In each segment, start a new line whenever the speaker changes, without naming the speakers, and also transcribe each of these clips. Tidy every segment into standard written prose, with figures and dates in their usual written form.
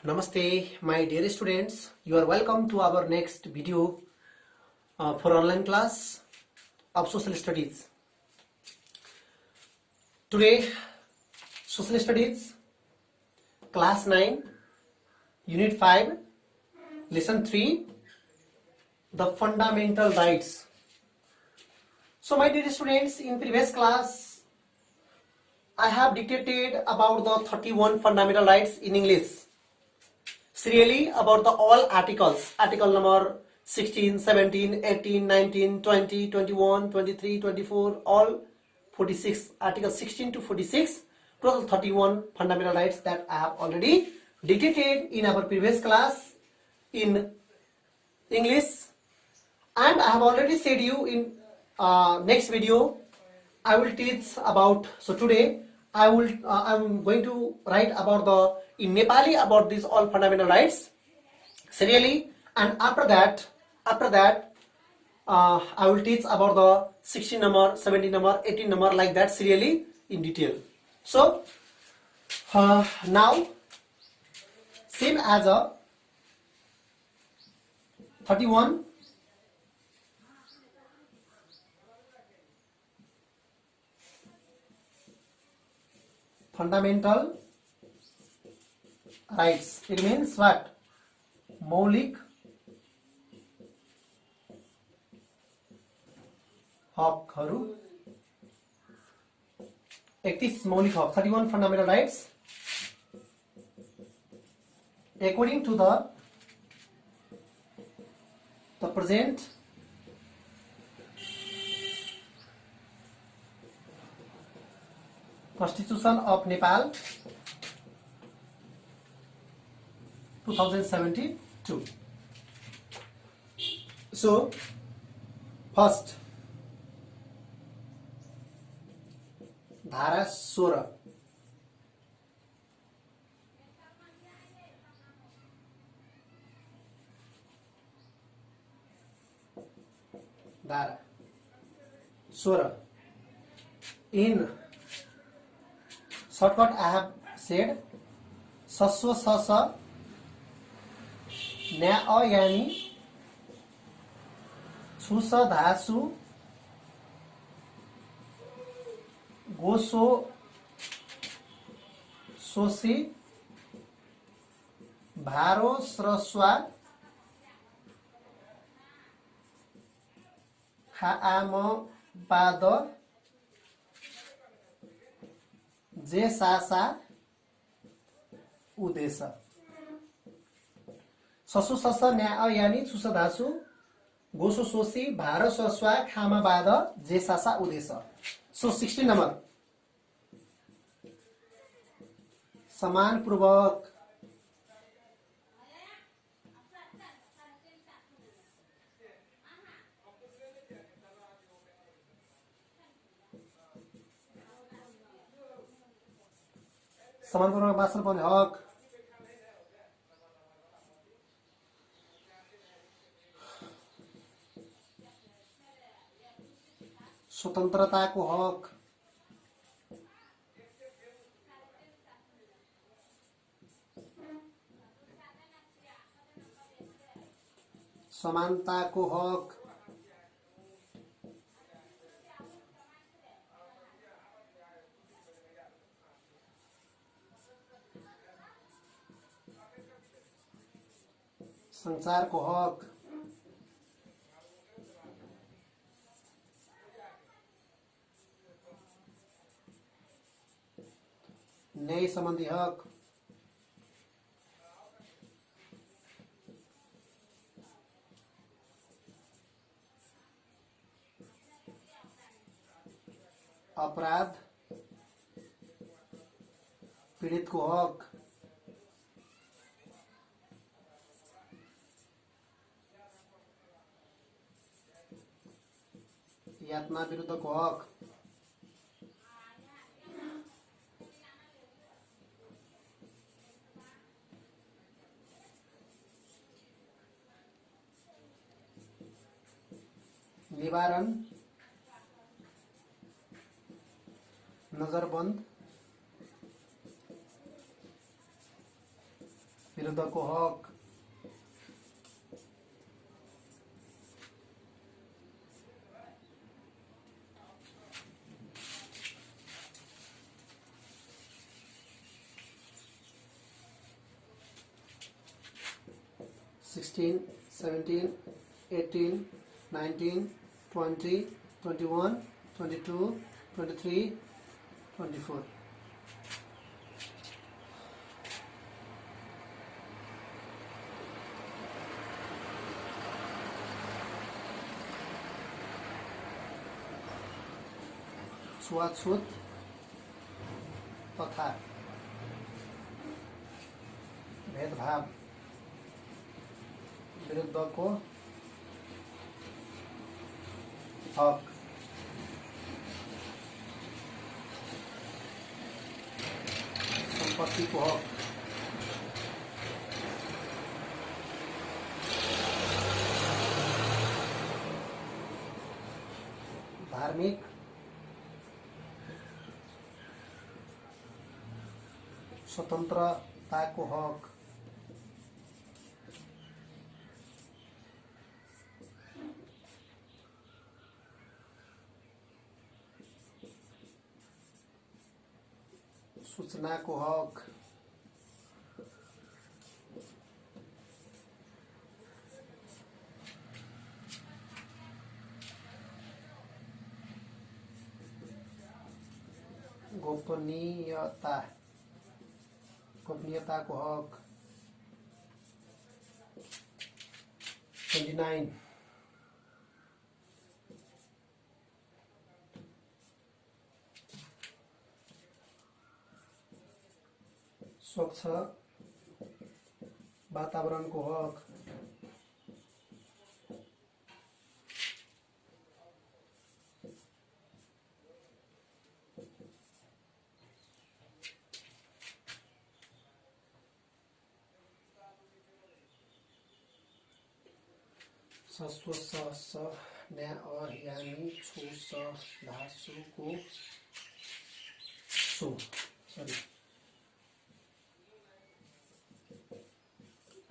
Namaste, my dear students. You are welcome to our next video for online class of social studies. Today, social studies, class 9, unit 5, lesson 3, the fundamental rights. So, my dear students, in previous class, I have dictated about the 31 fundamental rights in English. Serially about the all articles, article number 16, 17, 18, 19, 20, 21, 23, 24, all 46, article 16 to 46, total 31 fundamental rights that I have already dictated in our previous class in English, and I have already said you in next video I will teach about. So today I'm going to write about the in Nepali about these all fundamental rights serially, and after that I will teach about the 16 number, 17 number, 18 number, like that serially in detail. So now same as a 31 fundamental rights. It means what? मौलिक हकहरू, 31 मौलिक हक, 31 fundamental rights according to the present Constitution of Nepal 2072. So first धारा 16 धारा 16 in shortcut I have said सस्व सस न्याय यानी छुस धासु गोसो सोसी भारो स्रस्वा खाआम पाद जे सासा उदेश. ससु सस न्याय यानी छुस धासु गोसो सोसी भार स्वस्वा खामा बाद जे सासा उदेश. सो 16 नंबर समान पूर्वक बाँच्न पर्ने हक, स्वतन्त्रताको हक, समानताको हक, संसारको हक, न्याय सम्बन्धी हक, अपराध पीडितको हक, यातना विरुद्धको हक, निवारण, नजरबन्द, विरुद्धको हक, सिक्सटीन, 17, 18, 19, 20, 21, 22, 23, 24. छुवाछुत तथा भेदभाव विरुद्धको हक, सम्पत्तिको हक, धार्मिक स्वतन्त्रताको हक, सूचनाको हक, गोपनीयताको हक, 29, स्वच्छ वातावरणको हक, सस्व न्यायानी छु धासुको सो सरी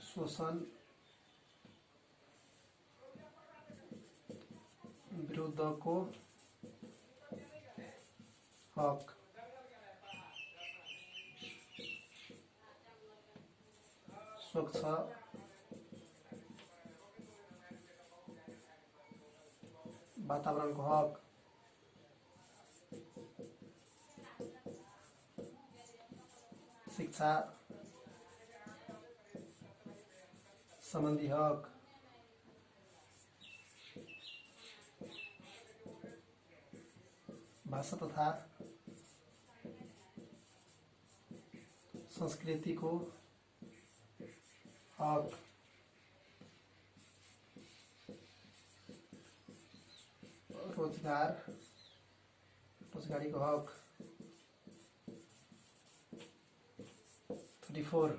शोषण विरुद्धको हक, स्वच्छ वातावरणको हक, शिक्षा सम्बन्धी हक, भाषा तथा संस्कृतिको हक, रोजगारीको हक, 34,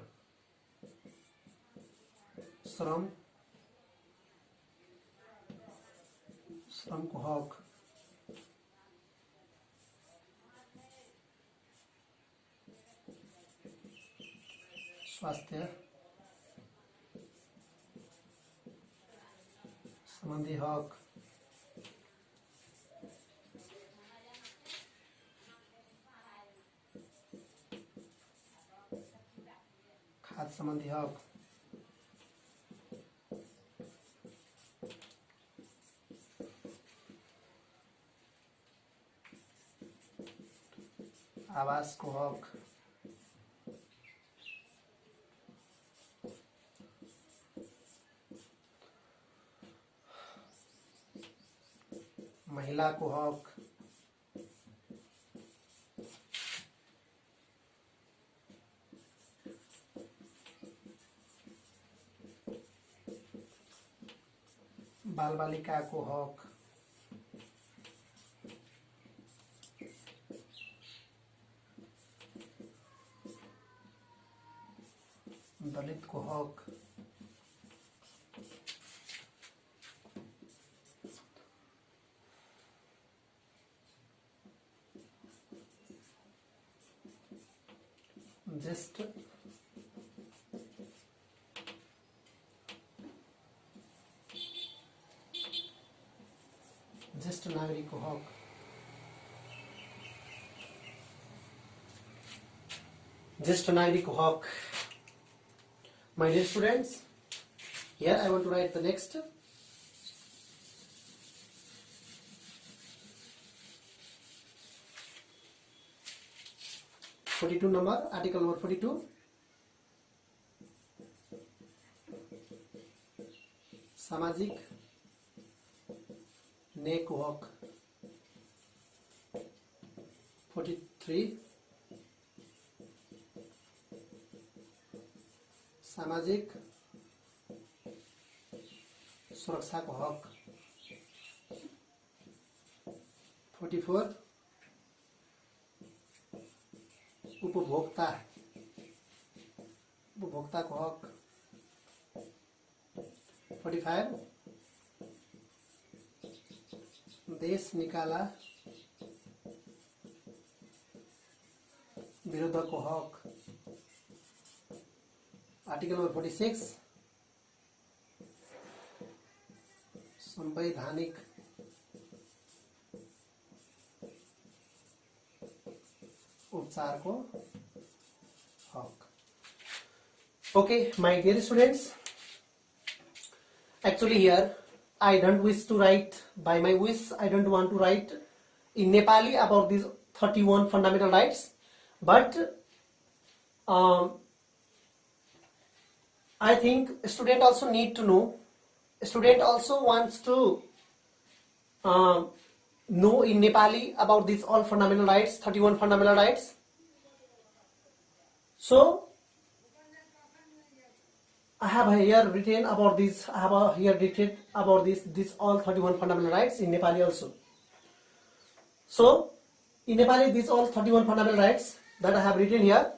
श्रमको हक, स्वास्थ्य सम्बन्धी हक, खाद्य सम्बन्धी हक, आवासको हक, महिलाको हक, बालबालिकाको हक, दलितको हक, ज्येष्ठ ज्येष्ठ नागरिकको हक, ज्येष्ठ नागरिकको हक. My dear students, here I want to write the next. Article number 42. सामाजिक न्यायको हक. 43 सामाजिक सुरक्षाको हक. 44 उपभोक्ताको हक. 45 देश निकाला विरुद्धको हक. आर्टिकल नंबर 46 संवैधानिक उपचारको हक. Okay, my dear students, actually here I don't wish to write, by my wish I don't want to write in Nepali about these 31 fundamental rights, but I think student also need to know, student also wants to know in Nepali about these all fundamental rights, 31 fundamental rights. So I have here written about this. I have here written about this all 31 fundamental rights in Nepali also. So in Nepali, these all 31 fundamental rights that I have written here.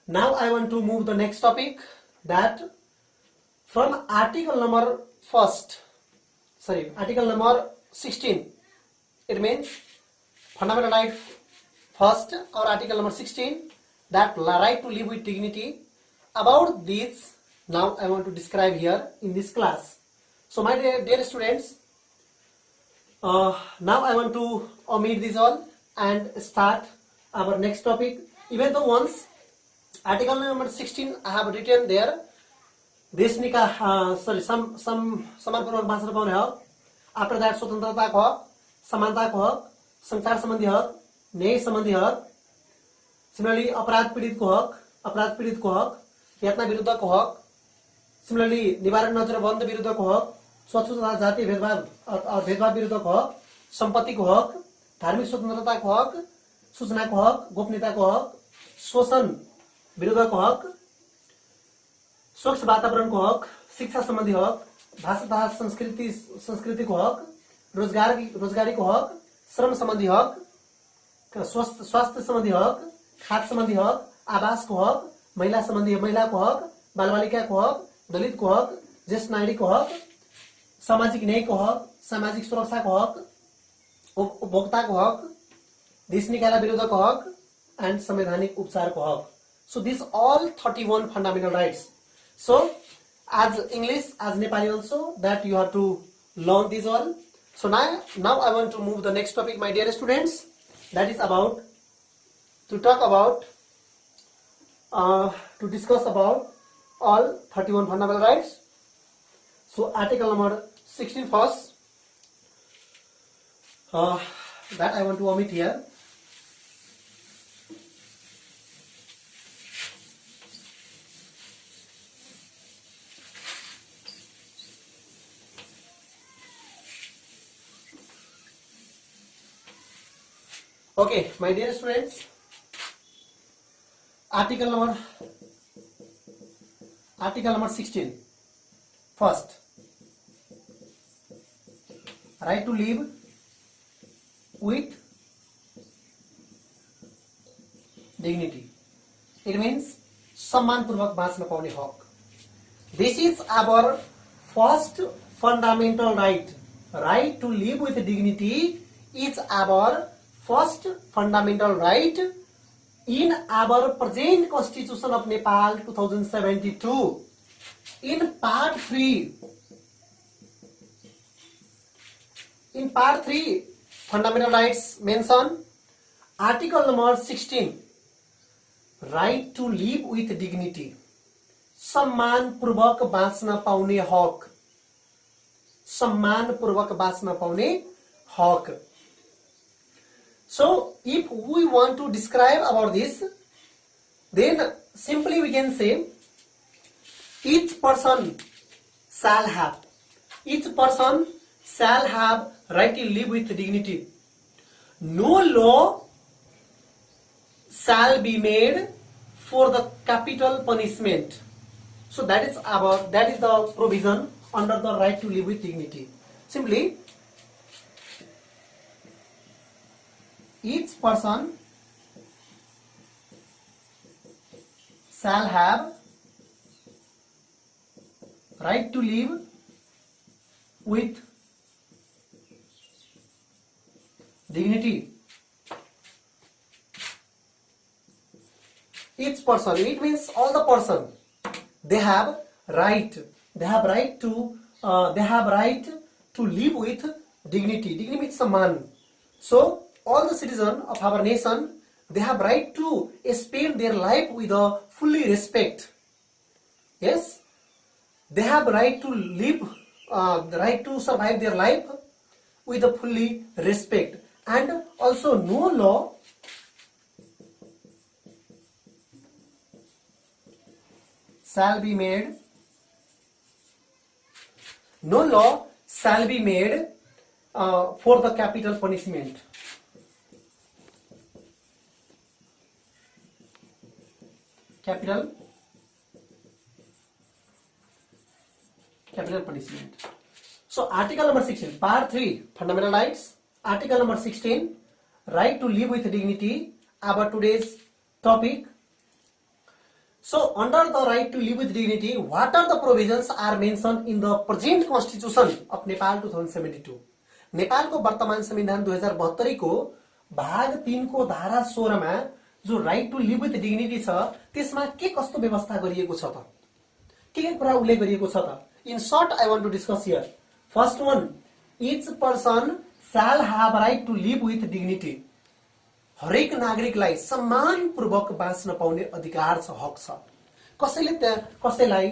Now I want to move the next topic, that from article number 16. It means fundamental right first, or article number 16, that right to live with dignity. About this, now I want to describe here in this class. So my dear students, now I want to omit this all and start our next topic. Even though once article number 16 I have written there, देश निका समानपूर्वक बाँच्न पाउने हक, आपराधिक स्वतन्त्रताको हक, समानताको हक, संचार सम्बन्धी हक, न्याय सम्बन्धी हक, सिमिलरली अपराध पीडितको हक, यातना विरुद्धको हक, सिमिलरली निवारण नजर बन्द विरुद्धको हक, स्वच्छता जातीय भेदभाव विरुद्धको हक, सम्पत्तिको हक, धार्मिक स्वतन्त्रताको हक, सूचनाको हक, गोपनीयताको हक, शोषण विरुद्धको हक, स्वच्छ वातावरणको हक, शिक्षा सम्बन्धी हक, भाषा तथा संस्कृतिको हक, रोजगारीको हक, श्रम सम्बन्धी हक, स्वास्थ्य सम्बन्धी हक, खाद्य सम्बन्धी हक, आवासको हक, महिलाको हक, बालबालिकाको हक, दलितको हक, ज्येष्ठ नागरिकको हक, सामाजिक न्यायको हक, सामाजिक सुरक्षाको हक, उपभोक्ताको हक, देश निकाला विरुद्धको हक, and संवैधानिक उपचारको हक. So these all 31 fundamental rights. So as English, as Nepali also, that you have to learn these all. So now I want to move the next topic, my dear students, that is about to talk about to discuss about all 31 fundamental rights. So article number 16 first, that I want to omit here. Okay, my dear students, article number 16 first, right to live with dignity. It means सम्मानपूर्वक बाँच्न पाउने हक. This is our first fundamental right. Right to live with dignity is our first fundamental right in our present Constitution of Nepal 2072. In part 3, In part 3, fundamental rights mention article number 16, right to live with dignity. सम्मान पूर्वक बाँच्न पाउने हक. सम्मान पूर्वक बाँच्न पाउने हक. So, if we want to describe about this, then simply we can say each person shall have right to live with dignity. No law shall be made for the capital punishment. So that is the provision under the right to live with dignity. Simply, each person shall have right to live with dignity. Each person, it means all the person, they have right to live with dignity. Dignity means सम्मान. So all the citizens of our nation, they have right to spend their life with a fully respect. Yes, they have right to live, the right to survive their life with a fully respect. And also no law shall be made for the capital punishment. Capital punishment. So article number 16, part 3, fundamental rights. Article number 16, right to live with dignity, our today's topic. So under the right to live with dignity, what are the provisions are mentioned in the present constitution of Nepal 2072? नेपालको वर्तमान संविधान 2072 को भाग 3 को धारा 16 मा जो right to live with dignity छ त्यसमा के कस्तो व्यवस्था गरिएको छ त, के कुरा उल्लेख गरिएको छ त? In short, I want to discuss here. First one, each person shall have right to live with dignity. हरेक नागरिकलाई सम्मानपूर्वक बाँच्न पाउने अधिकार छ, हक छ. कसैलाई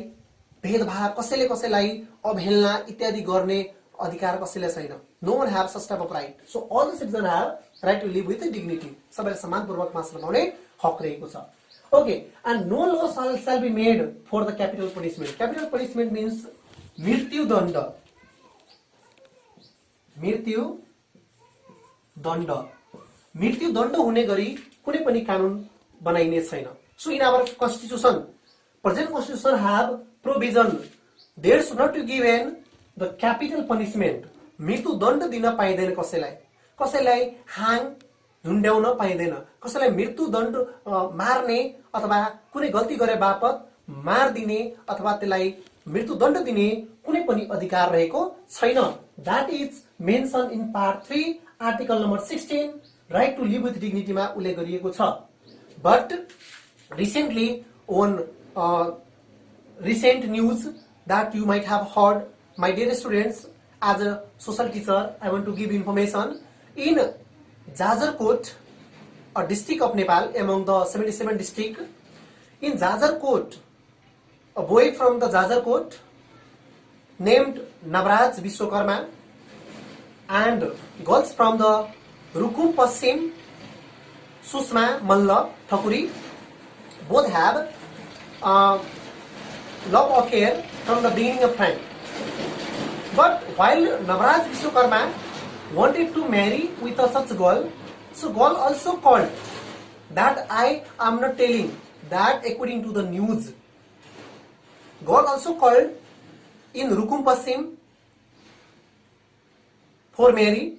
भेदभाव, कसैलाई अवहेलना इत्यादि गर्ने अधिकार कसैले छैन. No one have such type of right. So all the citizens have right to live with dignity. सबैले सम्मानपूर्वक बाँच्न पाउने हक रहेको छ. Okay, and no law shall be made for the capital punishment. Capital punishment means मृत्युदण्ड. मृत्युदण्ड हुने गरी कुनै पनि कानून बनाइने छैन. So in our constitution, present constitution have provision there should not be given the capital punishment. मृत्युदण्ड दिन पाइँदैन कसैलाई हाङ झुन्ड्याउन पाइँदैन, कसैलाई मृत्युदण्ड मार्ने अथवा कुनै गल्ती गरे बापत मार दिने अथवा त्यसलाई मृत्युदण्ड दिने कुनै पनि अधिकार रहेको छैन. That is mentioned in part 3, article number 16, right to live with dignity मा उल्लेख गरिएको छ. But recently on recent news that you might have heard, my dear students, as a social teacher, I want to give information. In Jajarkot, a district of Nepal among the 77 districts, in Jajarkot, a boy from the Jajarkot named Navraj Vishwakarma and girls from the Rukum Paschim, Susma Malla Thakuri, both have love affair from the beginning of time. But while Navraj Vishwakarma wanted to marry with such girl, so girl also called that I am not telling that according to the news. Girl also called in Rukum Paschim for marry.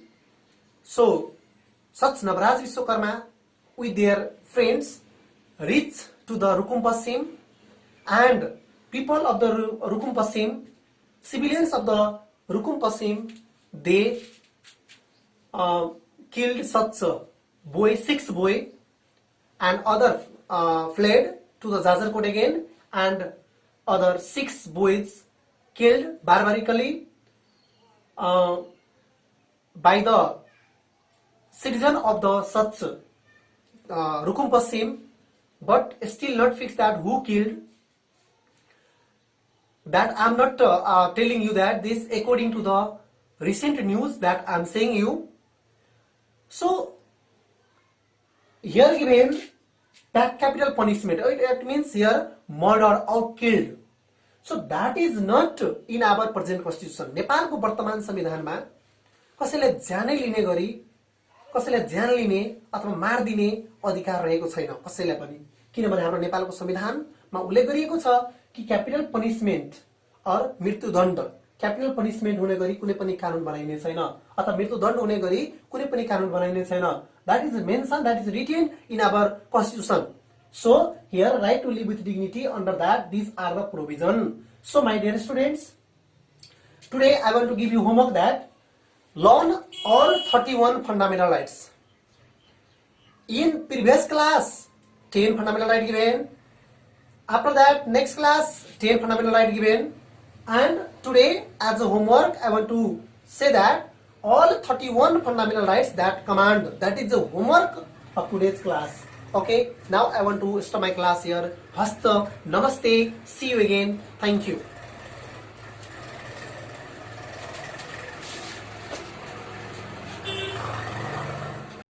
So such Navraj Vishwakarma with their friends reached to the Rukum Paschim, and people of the Rukum Paschim, civilians of the Rukum Paschim, they killed such boy, 6 boy, and other fled to the Jajarkot again, and other 6 boys killed barbarically by the citizen of the such Rukum Pasim, but still not fixed that who killed. That I'm not telling you that this according to the recent news that I'm saying you. So here given that capital punishment, it means here murder or killed. So that is not in our present constitution. नेपालको वर्तमान संविधानमा कसैलाई ज्यानै लिने गरी कसैलाई ज्यान लिने अथवा मार दिने अधिकार रहेको छैन कसैलाई पनि, किनभने हाम्रो नेपालको संविधानमा उल्लेख गरिएको छ कि क्यापिटल पनिशमेन्ट और मृत्युदण्ड, क्यापिटल पनिशमेन्ट हुने गरी कुनै पनि कानुन बनाइने छैन अथवा मृत्युदण्ड हुने गरी कुनै पनि कानुन बनाइने छैन. That is mentioned, that is written in our constitution. So here right to live with dignity, under that these are the provision. So my dear students, today I want to give you homework that learn all 31 fundamental rights. In previous class 10 fundamental rights given, after that next class 10 fundamental rights given, and today as a homework I want to say that all 31 fundamental rights that command, that is the homework of today's class. Okay, now I want to start my class here. Hasta, namaste, see you again. Thank you.